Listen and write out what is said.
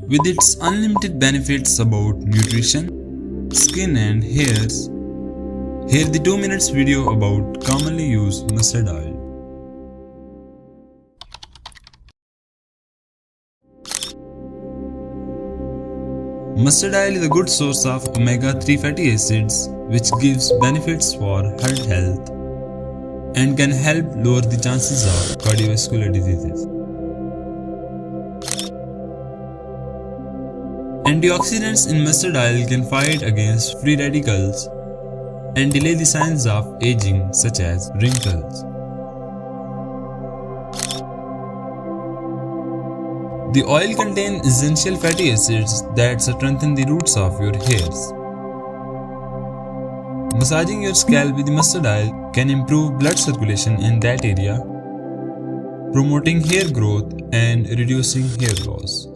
With its unlimited benefits about nutrition, skin and hairs, here the 2 minutes video about commonly used mustard oil. Mustard oil is a good source of omega-3 fatty acids which gives benefits for heart health and can help lower the chances of cardiovascular diseases. Antioxidants in mustard oil can fight against free radicals and delay the signs of aging such as wrinkles. The oil contains essential fatty acids that strengthen the roots of your hairs. Massaging your scalp with mustard oil can improve blood circulation in that area, promoting hair growth and reducing hair loss.